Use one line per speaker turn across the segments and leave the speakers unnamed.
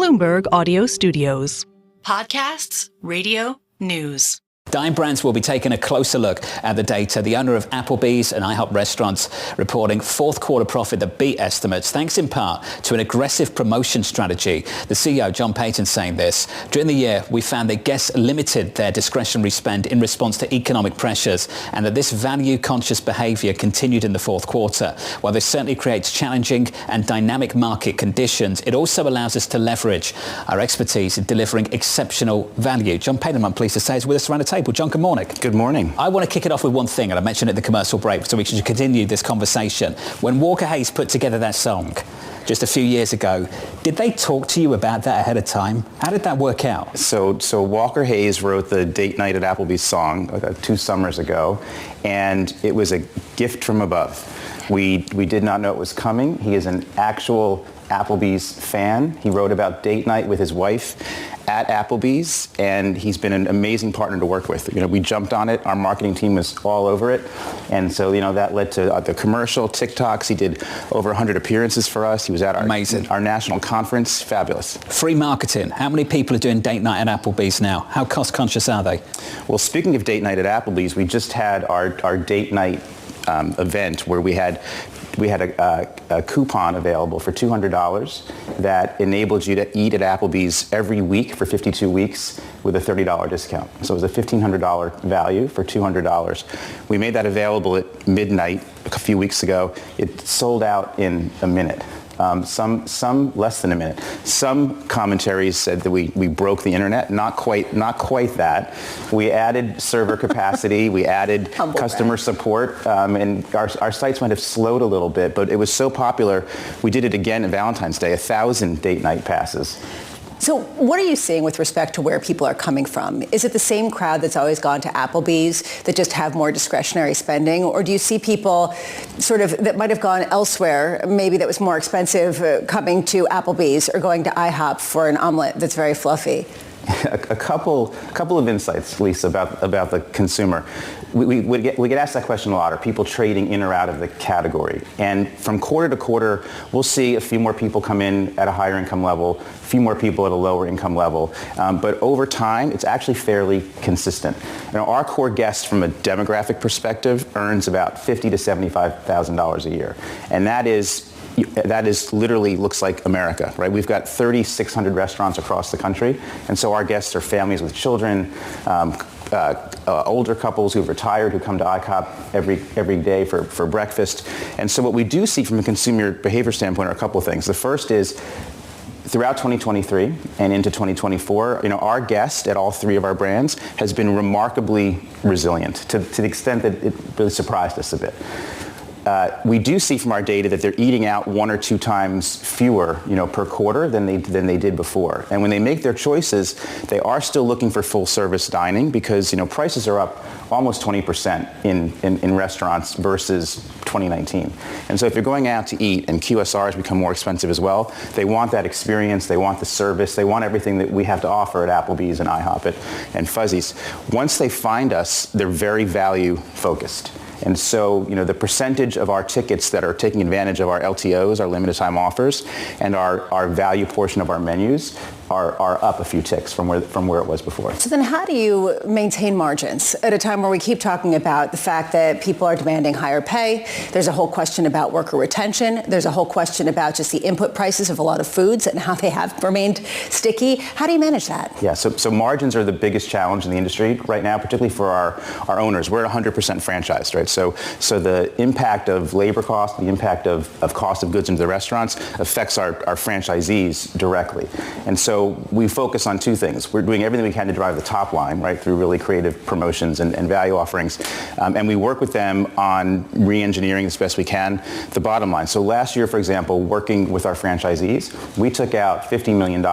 Bloomberg Audio Studios.
Podcasts, radio, news.
Dine Brands will be taking a closer look at the data. The owner of Applebee's and IHOP restaurants reporting fourth quarter profit that beat estimates, thanks in part to an aggressive promotion strategy. The CEO, John Peyton, saying this: during the year, we found that guests limited their discretionary spend in response to economic pressures, and that this value-conscious behavior continued in the fourth quarter. While this certainly creates challenging and dynamic market conditions, it also allows us to leverage our expertise in delivering exceptional value. John Peyton, I'm pleased to say, is with us around the table. John, good morning.
Good morning.
I want to kick it off with one thing, and I mentioned it at the commercial break, so we should continue this conversation. When Walker Hayes put together that song just a few years ago, did they talk to you about that ahead of time? How did that work out?
So Walker Hayes wrote the Date Night at Applebee's song 2 summers ago, and it was a gift from above. We did not know it was coming. He is an actual Applebee's fan. He wrote about date night with his wife at Applebee's, and he's been an amazing partner to work with. We jumped on it. Our marketing team was all over it, and so that led to the commercial, TikToks. He did over 100 appearances for us. He was at our national conference. Fabulous.
Free marketing. How many people are doing date night at Applebee's now? How cost conscious are they?
Well, speaking of date night at Applebee's, we just had our date night event where we had a coupon available for $200 that enabled you to eat at Applebee's every week for 52 weeks with a $30 discount. So it was a $1,500 value for $200. We made that available at midnight a few weeks ago. It sold out in a minute. Some less than a minute. Some commentaries said that we broke the internet. Not quite that. We added server capacity. We added customer support, and our sites might have slowed a little bit, but it was so popular. We did it again at Valentine's Day. 1,000 date night passes.
So what are you seeing with respect to where people are coming from? Is it the same crowd that's always gone to Applebee's that just have more discretionary spending? Or do you see people sort of that might have gone elsewhere, maybe that was more expensive, coming to Applebee's or going to IHOP for an omelet that's very fluffy?
A couple of insights, Lisa, about the consumer. We get asked that question a lot. Are people trading in or out of the category? And from quarter to quarter, we'll see a few more people come in at a higher income level, a few more people at a lower income level. But over time, it's actually fairly consistent. Our core guest, from a demographic perspective, earns about $50,000 to $75,000 a year, and that is literally looks like America, right? We've got 3,600 restaurants across the country, and so our guests are families with children, older couples who've retired who come to IHOP every day for breakfast. And so what we do see from a consumer behavior standpoint are a couple of things. The first is, throughout 2023 and into 2024, our guest at all three of our brands has been remarkably resilient to the extent that it really surprised us a bit. We do see from our data that they're eating out 1 or 2 times fewer, per quarter than they did before. And when they make their choices, they are still looking for full service dining because, prices are up almost 20% in restaurants versus 2019. And so if you're going out to eat and QSRs become more expensive as well, they want that experience, they want the service, they want everything that we have to offer at Applebee's and IHOP and Fuzzy's. Once they find us, they're very value focused. And so, the percentage of our tickets that are taking advantage of our LTOs, our limited time offers, and our value portion of our menus are up a few ticks from where it was before.
So then how do you maintain margins at a time where we keep talking about the fact that people are demanding higher pay? There's a whole question about worker retention. There's a whole question about just the input prices of a lot of foods and how they have remained sticky. How do you manage that?
Yeah, so margins are the biggest challenge in the industry right now, particularly for our owners. We're 100% franchised, right? So the impact of labor cost, the impact of cost of goods into the restaurants affects our franchisees directly. And so we focus on 2 things. We're doing everything we can to drive the top line, right, through really creative promotions and value offerings. And we work with them on re-engineering as best we can the bottom line. So last year, for example, working with our franchisees, we took out $50 million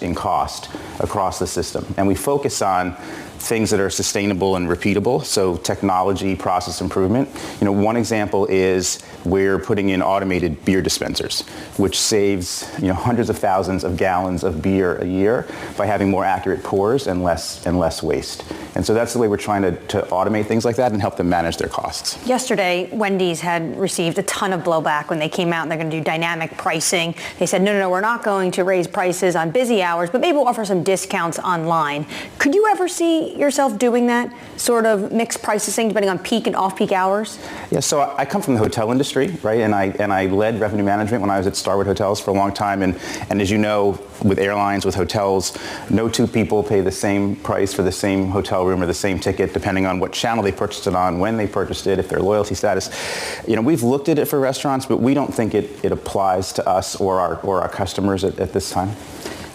in cost across the system. And we focus on things that are sustainable and repeatable, so technology, process improvement. One example is we're putting in automated beer dispensers, which saves hundreds of thousands of gallons of beer a year by having more accurate pours and less waste. And so that's the way we're trying to automate things like that and help them manage their costs.
Yesterday, Wendy's had received a ton of blowback when they came out and they're going to do dynamic pricing. They said, no, we're not going to raise prices on busy hours, but maybe we'll offer some discounts online. Could you ever see yourself doing that sort of mixed pricing depending on peak and off-peak hours?
Yeah, so I come from the hotel industry, right? And I led revenue management when I was at Starwood Hotels for a long time. And as you know, with airlines, with hotels, no two people pay the same price for the same hotel room or the same ticket, depending on what channel they purchased it on, when they purchased it, if their loyalty status. We've looked at it for restaurants, but we don't think it applies to us or our customers at this time.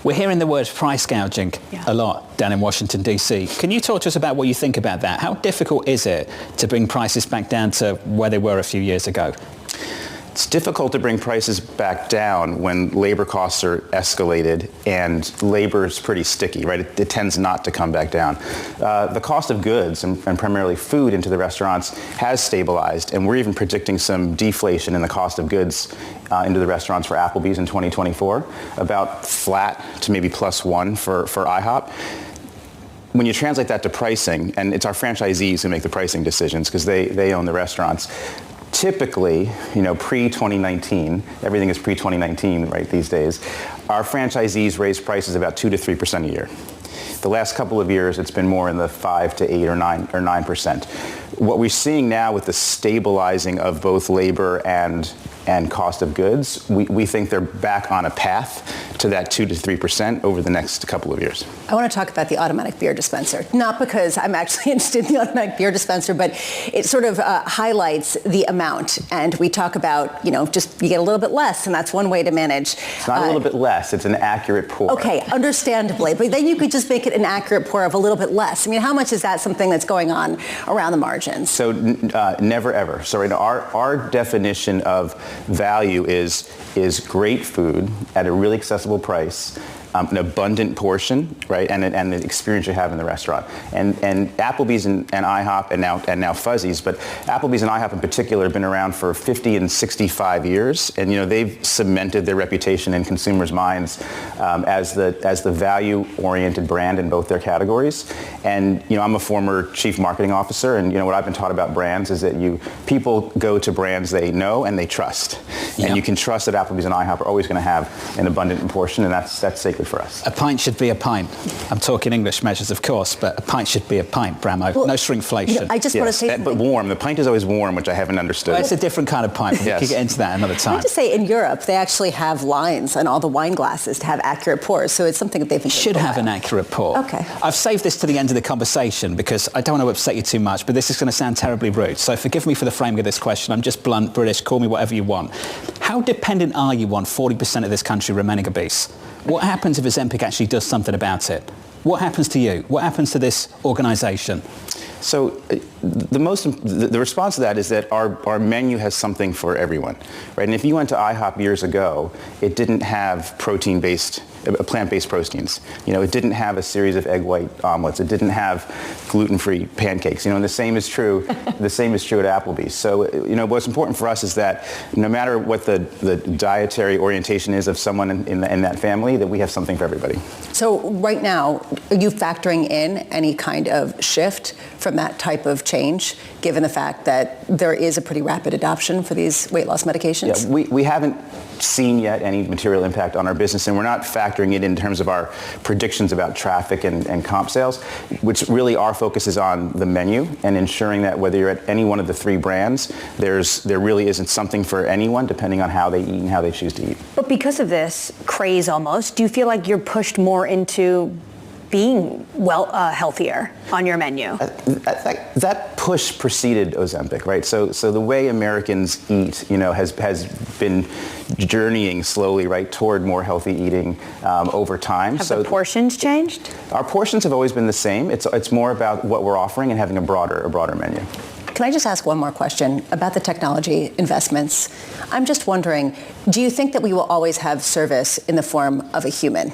We're hearing the word price gouging a lot down in Washington, D.C. Can you talk to us about what you think about that? How difficult is it to bring prices back down to where they were a few years ago?
It's difficult to bring prices back down when labor costs are escalated and labor is pretty sticky, right? It tends not to come back down. The cost of goods and primarily food into the restaurants has stabilized, and we're even predicting some deflation in the cost of goods into the restaurants for Applebee's in 2024, about flat to maybe +1 for IHOP. When you translate that to pricing, and it's our franchisees who make the pricing decisions because they own the restaurants, typically, pre-2019, everything is pre-2019, right, these days, our franchisees raise prices about 2 to 3% a year. The last couple of years, it's been more in the 5 to 8 or 9%. What we're seeing now with the stabilizing of both labor and cost of goods, we think they're back on a path to that 2 to 3% over the next couple of years.
I want to talk about the automatic beer dispenser, not because I'm actually interested in the automatic beer dispenser, but it sort of highlights the amount. And we talk about, just you get a little bit less, and that's one way to manage.
It's not a little bit less, it's an accurate pour.
Okay, understandably, but then you could just make it an accurate pour of a little bit less. I mean, how much is that something that's going on around the margins?
So never ever. So right now, our definition of value is great food at a really accessible price, an abundant portion, right, and the experience you have in the restaurant. And Applebee's and IHOP and now Fuzzy's, but Applebee's and IHOP in particular have been around for 50 and 65 years, and they've cemented their reputation in consumers' minds as the value-oriented brand in both their categories. And I'm a former chief marketing officer, and what I've been taught about brands is that people go to brands they know and they trust, and you can trust that Applebee's and IHOP are always going to have an abundant portion, and that's sacred for us.
A pint should be a pint. I'm talking English measures, of course, but a pint should be a pint, Bramo. Well, no shrinkflation.
I just want to say
but warm. The pint is always warm, which I haven't understood.
Well, it's a different kind of pint. We could get into that another time.
I just say in Europe, they actually have lines on all the wine glasses to have accurate pours, so it's something that they've been doing.
Should have an accurate pour.
Okay.
I've saved this to the end of the conversation because I don't want to upset you too much, but this is going to sound terribly rude. So forgive me for the framing of this question. I'm just blunt, British, call me whatever you want. How dependent are you on 40% of this country remaining obese? What happens if Ozempic actually does something about it? What happens to you? What happens to this organisation?
So the response to that is that our menu has something for everyone, right? And if you went to IHOP years ago, it didn't have plant-based proteins. It didn't have a series of egg white omelets. It didn't have gluten-free pancakes. And the same is true. The same is true at Applebee's. So what's important for us is that no matter what the dietary orientation is of someone in that family, that we have something for everybody.
So right now, are you factoring in any kind of shift from that type of change, given the fact that there is a pretty rapid adoption for these weight loss medications?
Yeah, we haven't seen yet any material impact on our business, and we're not factoring it in terms of our predictions about traffic and comp sales, which really our focus is on the menu and ensuring that whether you're at any one of the three brands, there really isn't something for anyone depending on how they eat and how they choose to eat.
But because of this craze almost, do you feel like you're pushed more into being healthier on your menu?
That push preceded Ozempic, right? So the way Americans eat, has been journeying slowly, right, toward more healthy eating over time.
Have the portions changed?
Our portions have always been the same. It's more about what we're offering and having a broader menu.
Can I just ask one more question about the technology investments? I'm just wondering, do you think that we will always have service in the form of a human?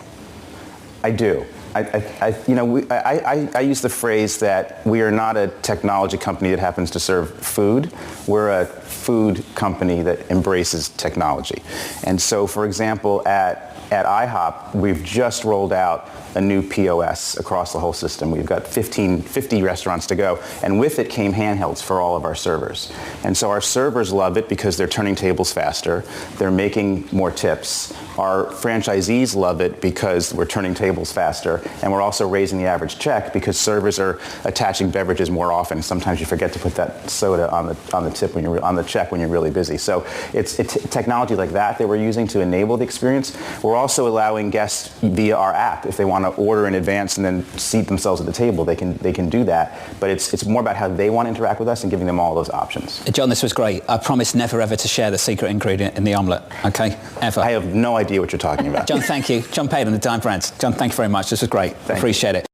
I do. I use the phrase that we are not a technology company that happens to serve food. We're a food company that embraces technology. And so, for example, at IHOP, we've just rolled out a new POS across the whole system. We've got 50 restaurants to go, and with it came handhelds for all of our servers. And so our servers love it because they're turning tables faster, they're making more tips. Our franchisees love it because we're turning tables faster, and we're also raising the average check because servers are attaching beverages more often. Sometimes you forget to put that soda on the tip when you're on the check when you're really busy. So it's technology like that we're using to enable the experience. We're also allowing guests via our app, if they want to order in advance and then seat themselves at the table, they can do that. But it's more about how they want to interact with us and giving them all those options.
John, this was great. I promise never ever to share the secret ingredient in the omelette, okay? Ever.
I have no idea what you're talking about.
John, thank you. John Peyton, the Dine brands. John, thank you very much. This was great. Appreciate it.